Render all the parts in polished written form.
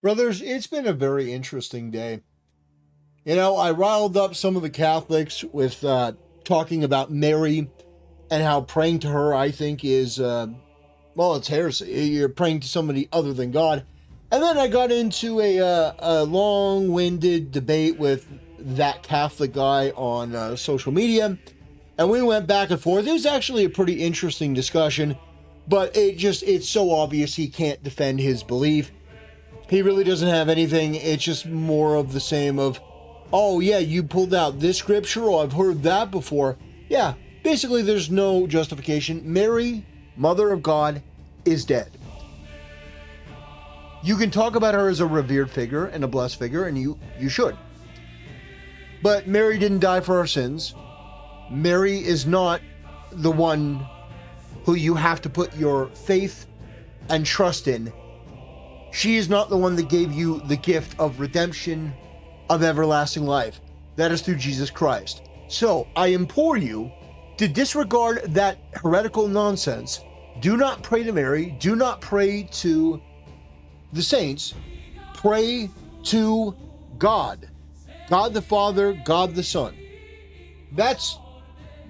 Brothers, it's been a very interesting day. I riled up some of the Catholics with talking about Mary and how praying to her, I think, is, well, it's heresy. You're praying to somebody other than God. And then I got into a long winded debate with that Catholic guy on social media. And we went back and forth. It was actually a pretty interesting discussion, but it's so obvious he can't defend his belief. He really doesn't have anything. It's just more of the same of, oh yeah, you pulled out this scripture, or I've heard that before. Yeah, basically there's no justification. Mary, Mother of God, is dead. You can talk about her as a revered figure and a blessed figure, and you should. But Mary didn't die for our sins. Mary is not the one who you have to put your faith and trust in. She is not the one that gave you the gift of redemption, of everlasting life. That is through Jesus Christ. So I implore you to disregard that heretical nonsense. Do not pray to Mary. Do not pray to the saints. Pray to God. God the Father, God the Son. That's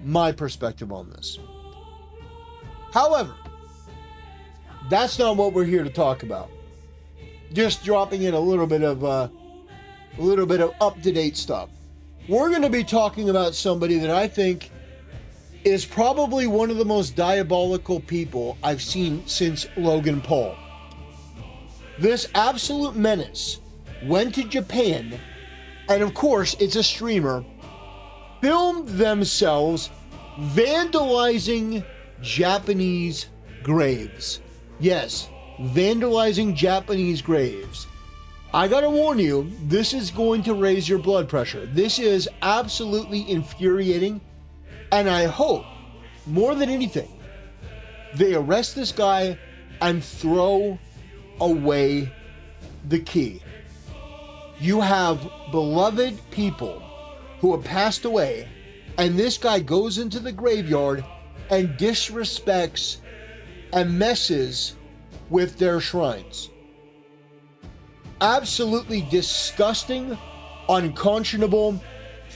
my perspective on this. However, that's not what we're here to talk about. Just dropping in a little bit of up-to-date stuff. We're going to be talking about somebody that I think is probably one of the most diabolical people I've seen since Logan Paul. This absolute menace went to Japan, and of course, it's a streamer, filmed themselves vandalizing Japanese graves. Yes, vandalizing Japanese graves. I gotta warn you, this is going to raise your blood pressure. This is absolutely infuriating, and I hope, more than anything, they arrest this guy and throw away the key. You have beloved people who have passed away, and this guy goes into the graveyard and disrespects and messes with their shrines. Absolutely disgusting, unconscionable.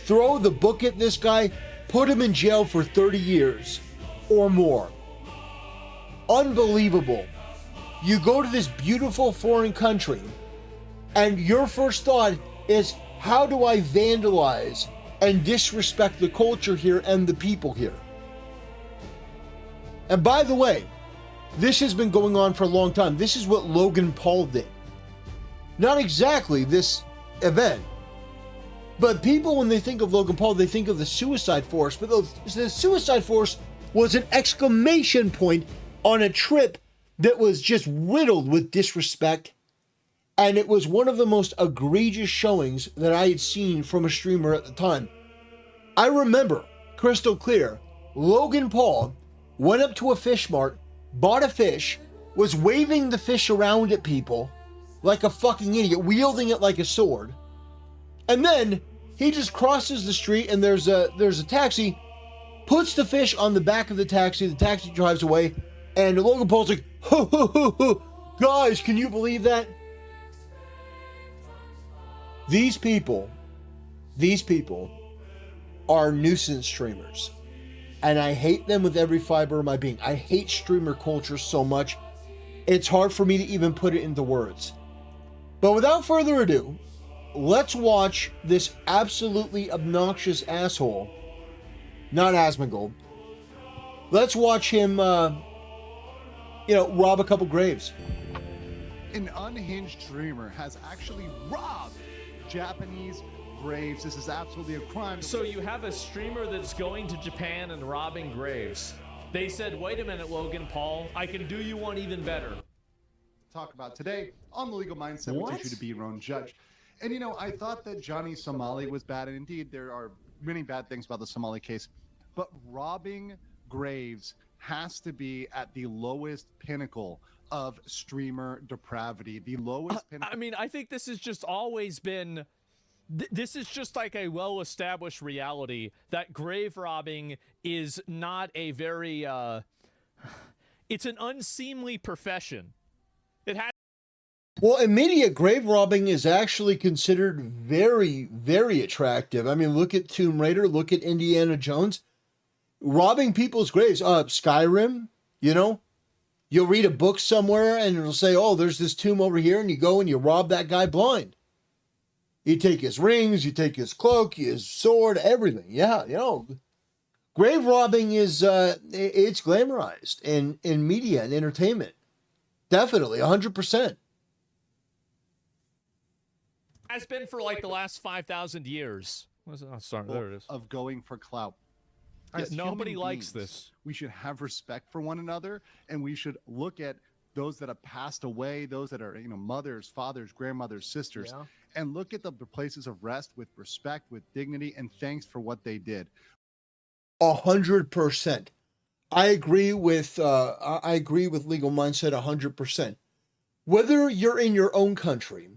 Throw the book at this guy, put him in jail for 30 years or more. Unbelievable. You go to this beautiful foreign country, and your first thought is, how do I vandalize and disrespect the culture here and the people here? And by the way, this has been going on for a long time. This is what Logan Paul did. Not exactly this event, but people, when they think of Logan Paul, they think of the Suicide Force. But the Suicide Force was an exclamation point on a trip that was just riddled with disrespect. And it was one of the most egregious showings that I had seen from a streamer at the time. I remember, crystal clear, Logan Paul went up to a fish mart, bought a fish, was waving the fish around at people like a fucking idiot, wielding it like a sword. And then he just crosses the street, and there's a taxi, puts the fish on the back of the taxi drives away, and Logan Paul's like, ho, ho, ho, ho. Guys, can you believe that? These people are nuisance streamers. And I hate them with every fiber of my being. I hate streamer culture so much, it's hard for me to even put it into words. But without further ado, let's watch this absolutely obnoxious asshole, not Asmongold. Let's watch him, rob a couple graves. An unhinged streamer has actually robbed Japanese graves. This is absolutely a crime. So you have a streamer that's going to Japan and robbing graves. They said, wait a minute, Logan Paul, I can do you one even better. Talk about today on The Legal Mindset, What? which you to be your own judge. And I thought that Johnny Somali was bad, and indeed there are many bad things about the Somali case, but robbing graves has to be at the lowest pinnacle of streamer depravity. The lowest pinnacle. I mean, I think this has just always been... This is just like a well-established reality that grave robbing is not a very... it's an unseemly profession. It has Well, in media, grave robbing is actually considered very, very attractive. I mean, look at Tomb Raider, look at Indiana Jones. Robbing people's graves. Skyrim, you know, you'll read a book somewhere and it'll say, oh, there's this tomb over here, and you go and you rob that guy blind. You take his rings, you take his cloak, his sword, everything. Yeah, you know, grave robbing is, it's glamorized in media and entertainment. Definitely, 100%. Has been for like the last 5,000 years. What's it? Oh, sorry, there it is. Of going for clout. Yeah, As nobody human likes beings, this. We should have respect for one another, and we should look at those that have passed away, those that are, mothers, fathers, grandmothers, sisters, and look at the places of rest with respect, with dignity, and thanks for what they did. 100%. I agree with legal mindset 100%. Whether you're in your own country,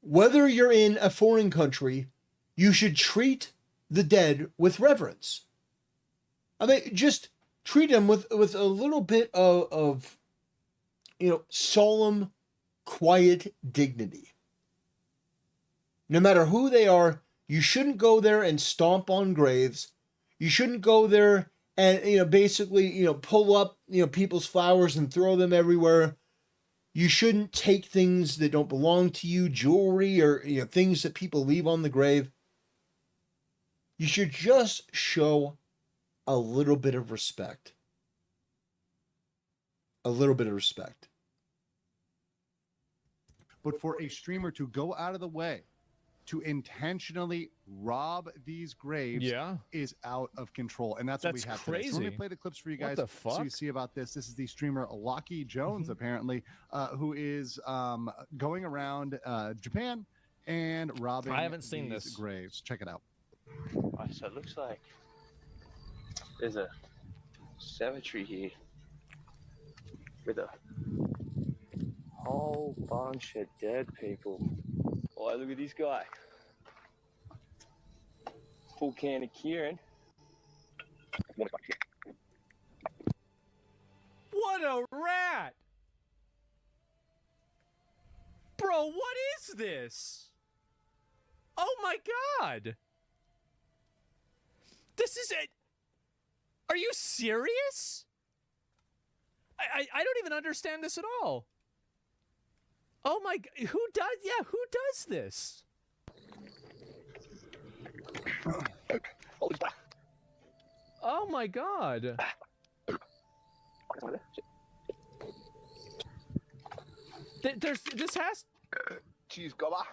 whether you're in a foreign country, you should treat the dead with reverence. I mean, just treat them with a little bit of solemn, quiet dignity. No matter who they are, you shouldn't go there and stomp on graves. You shouldn't go there and, basically, pull up, people's flowers and throw them everywhere. You shouldn't take things that don't belong to you, jewelry or, things that people leave on the grave. You should just show a little bit of respect. A little bit of respect. But for a streamer to go out of the way to intentionally rob these graves is out of control. And that's what we have crazy. Today. So let me play the clips for you guys What the fuck? so you see about this. This is the streamer Lucky Jones, apparently, who is going around Japan and robbing I haven't seen these this. graves. Check it out. Right, so it looks like there's a cemetery here with a whole bunch of dead people. Oh, look at this guy. Full can of Kieran. What a rat! Bro, what is this? Oh my god! This is it. Are you serious? I don't even understand this at all. Oh my god, who does this? Oh my god. This has. Cheese gobber.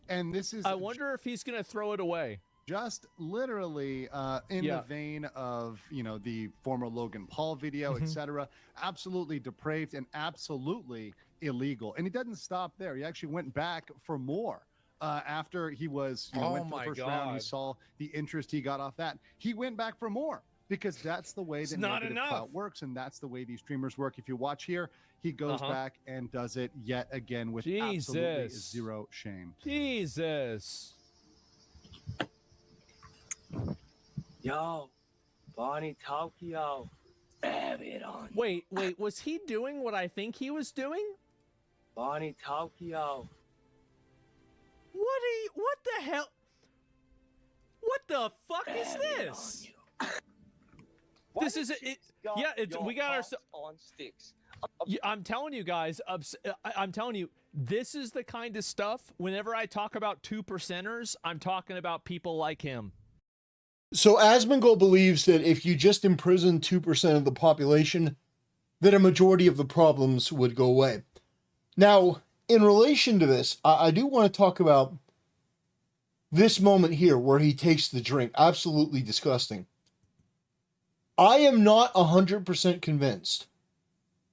And this is. I wonder if he's gonna throw it away. Just literally in the vein of, the former Logan Paul video, etc. Absolutely depraved and absolutely illegal. And he doesn't stop there. He actually went back for more. After he was, went for the first round, he saw the interest he got off that. He went back for more because that's the way that negative clout works, and that's the way these streamers work. If you watch here, he goes back and does it yet again with absolutely zero shame. Jesus. Yo, Bonnie Tokyo. Have it on. Wait, was he doing what I think he was doing? Bonnie Tokyo. What the hell? What the fuck is this? This is it. We got ourselves on sticks. I'm telling you guys, I'm telling you, this is the kind of stuff, whenever I talk about 2%ers, I'm talking about people like him. So Asmongold believes that if you just imprison 2% of the population, that a majority of the problems would go away. Now, in relation to this, I do want to talk about this moment here where he takes the drink. Absolutely disgusting. I am not 100% convinced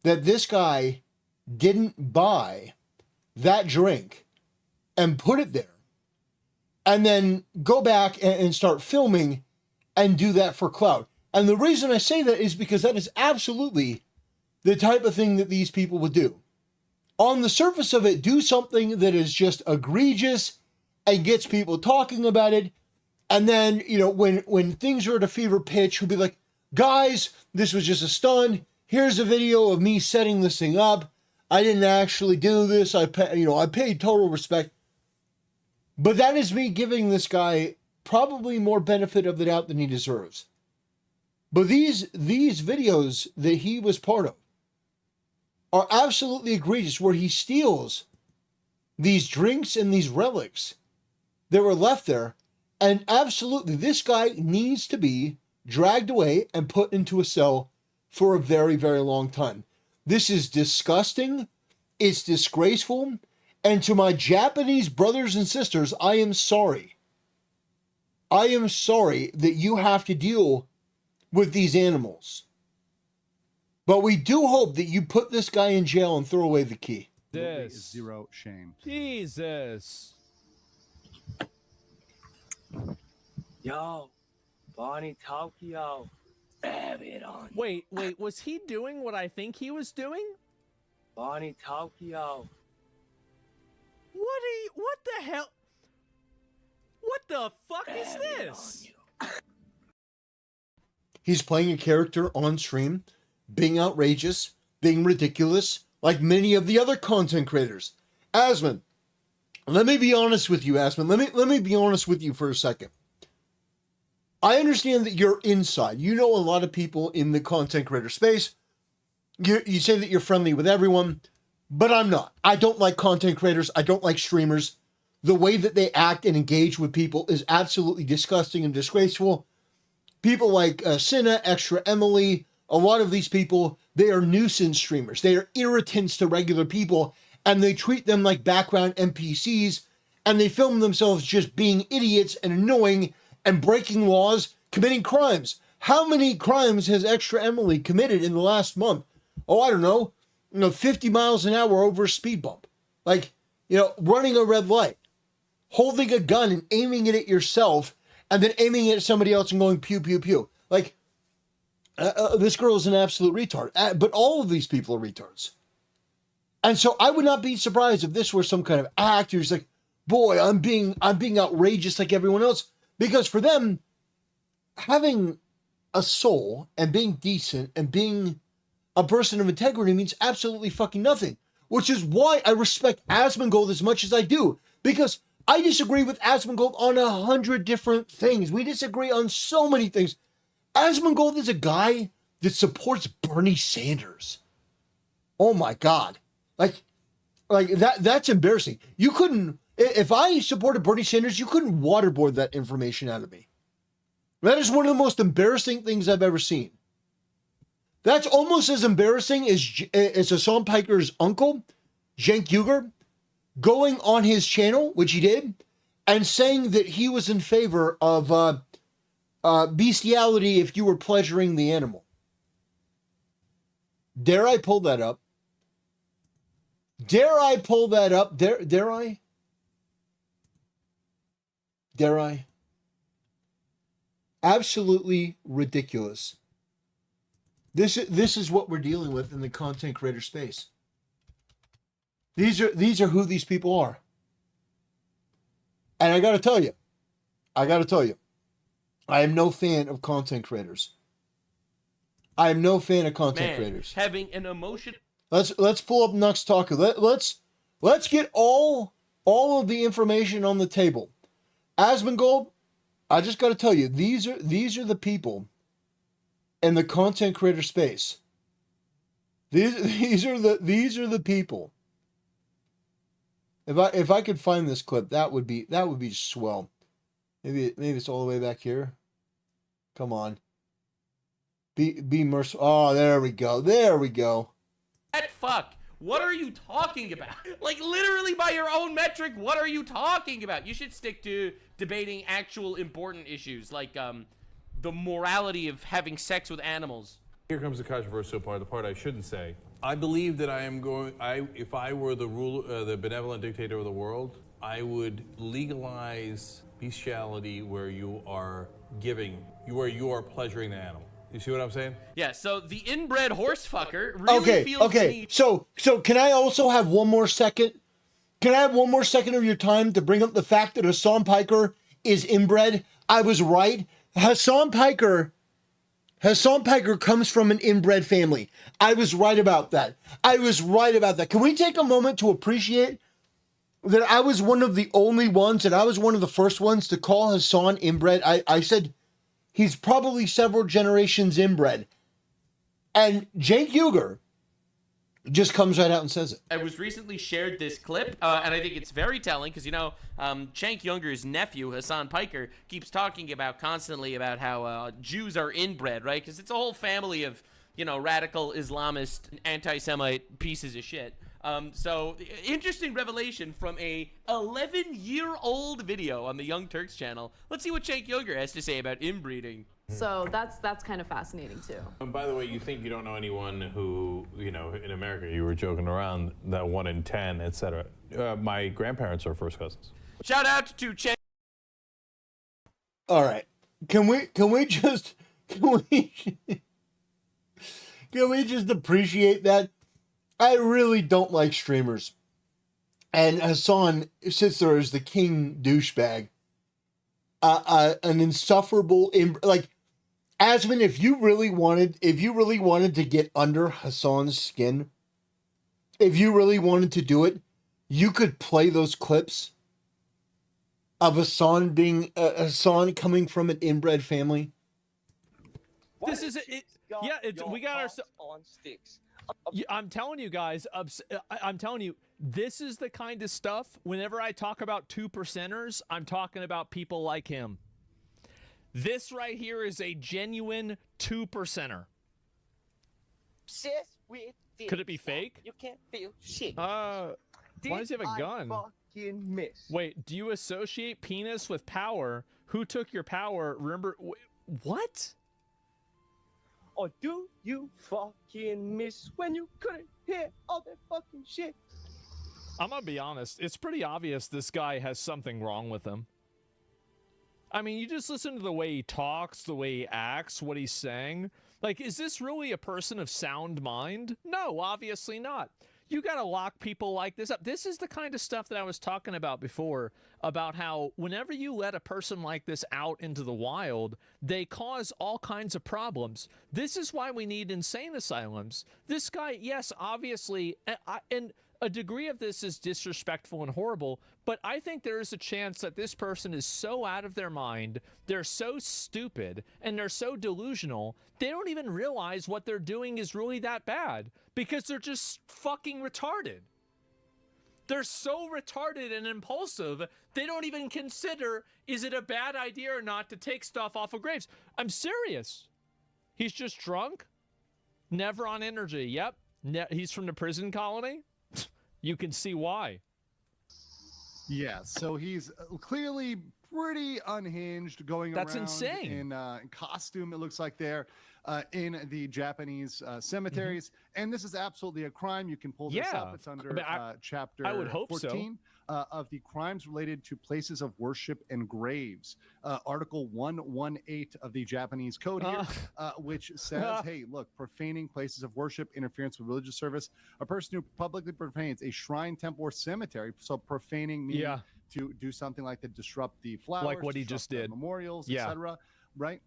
that this guy didn't buy that drink and put it there and then go back and start filming and do that for clout. And the reason I say that is because that is absolutely the type of thing that these people would do. On the surface of it, do something that is just egregious and gets people talking about it. And then, when things are at a fever pitch, he'll be like, guys, this was just a stunt. Here's a video of me setting this thing up. I didn't actually do this. I paid total respect. But that is me giving this guy probably more benefit of the doubt than he deserves. But these videos that he was part of are absolutely egregious, where he steals these drinks and these relics that were left there. And absolutely, this guy needs to be dragged away and put into a cell for a very, very long time. This is disgusting. It's disgraceful. And to my Japanese brothers and sisters, I am sorry. I am sorry that you have to deal with these animals. But we do hope that you put this guy in jail and throw away the key. This is zero shame. Jesus. Yo, Bonnie Tokyo. Have it on. Wait, was he doing what I think he was doing? Bonnie Tokyo. What the hell? What the fuck is this? He's playing a character on stream, being outrageous, being ridiculous, like many of the other content creators. Asmon, let me be honest with you, Asmon. Let me be honest with you for a second. I understand that you're inside. You know a lot of people in the content creator space. You say that you're friendly with everyone, but I'm not. I don't like content creators. I don't like streamers. The way that they act and engage with people is absolutely disgusting and disgraceful. People like Cinna, Extra Emily, a lot of these people, they are nuisance streamers. They are irritants to regular people, and they treat them like background NPCs, and they film themselves just being idiots and annoying and breaking laws, committing crimes. How many crimes has Extra Emily committed in the last month? Oh, I don't know. 50 miles an hour over a speed bump. Like, running a red light. Holding a gun and aiming it at yourself, and then aiming it at somebody else and going pew, pew, pew. Like, this girl is an absolute retard. But all of these people are retards. And so I would not be surprised if this were some kind of act. You're just like, boy, I'm being outrageous like everyone else. Because for them, having a soul and being decent and being a person of integrity means absolutely fucking nothing. Which is why I respect Asmongold as much as I do. Because I disagree with Asmongold on 100 different things. We disagree on so many things. Asmongold is a guy that supports Bernie Sanders. Oh my God. Like that's embarrassing. You couldn't, if I supported Bernie Sanders, you couldn't waterboard that information out of me. That is one of the most embarrassing things I've ever seen. That's almost as embarrassing as Hassan Piker's uncle, Cenk Uygur, going on his channel, which he did, and saying that he was in favor of bestiality if you were pleasuring the animal. Dare I pull that up? Dare I pull that up? Dare I? Dare I? Absolutely ridiculous. This is what we're dealing with in the content creator space. These are who these people are. And I got to tell you, I am no fan of content creators. I am no fan of content creators. Having an emotion. Let's pull up Nux Taco. Let's get all of the information on the table. Asmongold, I just got to tell you, these are the people in the content creator space. These are the people. If I could find this clip, that would be swell. Maybe it's all the way back here. Come on. Be merciful. Oh, there we go. There we go. Fuck. What are you talking about? Like, literally by your own metric, what are you talking about? You should stick to debating actual important issues, like the morality of having sex with animals. Here comes the controversial part, the part I shouldn't say. I believe that if I were the benevolent dictator of the world, I would legalize bestiality where you are pleasuring the animal. You see what I'm saying? Yeah, so the inbred horse fucker really feels the need. So can I also have one more second? Can I have one more second of your time to bring up the fact that Hassan Piker is inbred? I was right. Hassan Piker Hassan Piker comes from an inbred family. I was right about that. Can we take a moment to appreciate that I was one of the only ones, and I was one of the first ones to call Hassan inbred? I said he's probably several generations inbred. And Jake Uger just comes right out and says it. I was recently shared this clip, and I think it's very telling because, Cenk Younger's nephew, Hassan Piker, keeps talking constantly about how Jews are inbred, right? Because it's a whole family of, radical Islamist, anti-Semite pieces of shit. So, interesting revelation from a 11-year-old video on the Young Turks channel. Let's see what Cenk Younger has to say about inbreeding. So that's kind of fascinating too. And by the way, you think you don't know anyone who, in America, you were joking around that 1 in 10, etc. My grandparents are first cousins. Shout out to Cenk. All right. Can we just appreciate that? I really don't like streamers. And Hassan sits there as the king douchebag. An insufferable, Asmon, if you really wanted to get under Hassan's skin, if you really wanted to do it, you could play those clips of Hassan coming from an inbred family. This is it. Yeah, we got our on sticks. I'm telling you guys, I'm telling you, this is the kind of stuff, whenever I talk about 2%ers, I'm talking about people like him. This right here is a genuine 2%er. Could it be fake? You can't feel shit. Why does he have a gun? Wait, do you associate penis with power? Who took your power? Remember, what? Or do you fucking miss when you couldn't hear all that fucking shit? I'm gonna be honest, it's pretty obvious this guy has something wrong with him. I mean, you just listen to the way he talks, the way he acts, what he's saying. Like, is this really a person of sound mind? No, obviously not. You gotta lock people like this up. This is the kind of stuff that I was talking about before, about how whenever you let a person like this out into the wild, they cause all kinds of problems. This is why we need insane asylums. This guy, yes, obviously, and a degree of this is disrespectful and horrible, but I think there is a chance that this person is so out of their mind, they're so stupid, and they're so delusional, they don't even realize what they're doing is really that bad, because they're just fucking retarded. They're so retarded and impulsive, they don't even consider, is it a bad idea or not to take stuff off of graves? I'm serious. He's just drunk, never on energy. Yep, he's from the prison colony. You can see why. Yeah, so he's clearly pretty unhinged, going That's around insane. in costume, it looks like they're in the Japanese cemeteries. And this is absolutely a crime. You can pull this up. It's under chapter I would hope 14 of the crimes related to places of worship and graves. Article 118 of the Japanese code here, which says, hey, look, profaning places of worship, interference with religious service, a person who publicly profanes a shrine, temple, or cemetery. So profaning meaning to do something like to disrupt the flowers, like what he just did, memorials, etc. Right?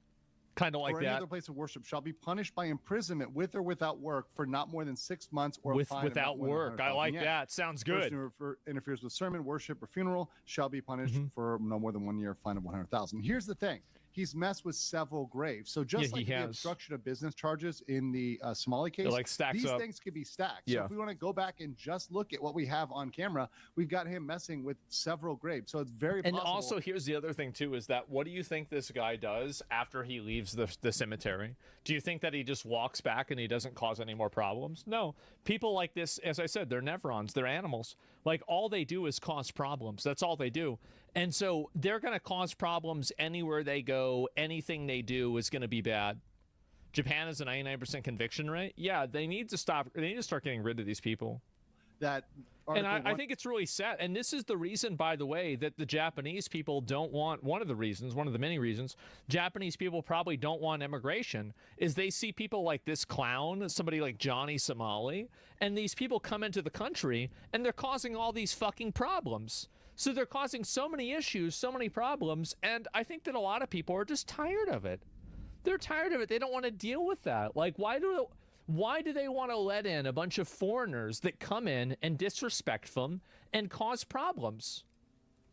Kind of like or that. Any other place of worship shall be punished by imprisonment with or without work for not more than 6 months, or without work. I like that. Sounds good. Person who interferes with sermon, worship, or funeral shall be punished for no more than 1 year, fine of 100,000. Here's the thing: he's messed with several graves. So just like the obstruction of business charges in the Somali case, like these things could be stacked. So if we want to go back and just look at what we have on camera, we've got him messing with several graves. So it's very possible. And also, here's the other thing too: is that what do you think this guy does after he leaves the cemetery? Do you think that he just walks back and he doesn't cause any more problems? No. People like this, as I said, they're nevrons, they're animals. Like, all they do is cause problems. That's all they do. And so they're going to cause problems anywhere they go. Anything they do is going to be bad. Japan has a 99% conviction rate. Yeah, they need to stop. They need to start getting rid of these people. And I think it's really sad. And this is the reason, by the way, that the Japanese people don't want, one of the many reasons, Japanese people probably don't want immigration, is they see people like this clown, somebody like Johnny Somali, and these people come into the country, and they're causing all these fucking problems. So they're causing so many issues, so many problems, and I think that a lot of people are just tired of it. They're tired of it. They don't want to deal with that. Like, why do they want to let in a bunch of foreigners that come in and disrespect them and cause problems?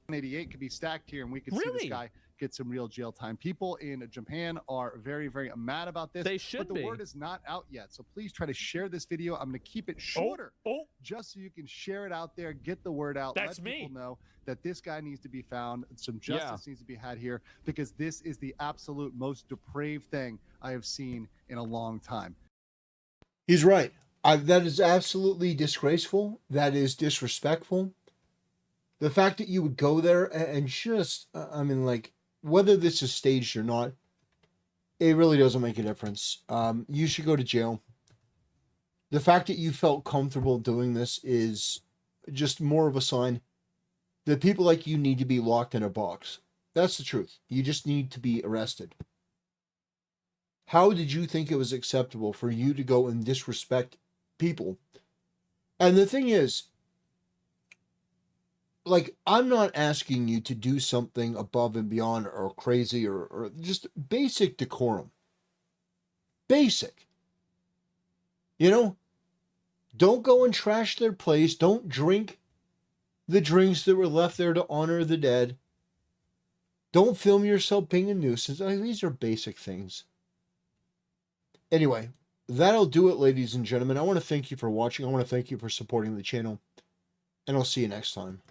188 could be stacked here, and we could see this guy get some real jail time. People in Japan are very, very mad about this. They should but the word is not out yet, so please try to share this video. I'm going to keep it shorter, just so you can share it out there, get the word out. That's let me. People know that this guy needs to be found. Some justice needs to be had here, because this is the absolute most depraved thing I have seen in a long time. He's right. That is absolutely disgraceful. That is disrespectful. The fact that you would go there and just, I mean, like, whether this is staged or not, it really doesn't make a difference. You should go to jail. The fact that you felt comfortable doing this is just more of a sign that people like you need to be locked in a box. That's the truth. You just need to be arrested. How did you think it was acceptable for you to go and disrespect people? And the thing is, like, I'm not asking you to do something above and beyond or crazy or just basic decorum. Basic. You know, don't go and trash their place. Don't drink the drinks that were left there to honor the dead. Don't film yourself being a nuisance. I mean, these are basic things. Anyway, that'll do it, ladies and gentlemen. I want to thank you for watching. I want to thank you for supporting the channel. And I'll see you next time.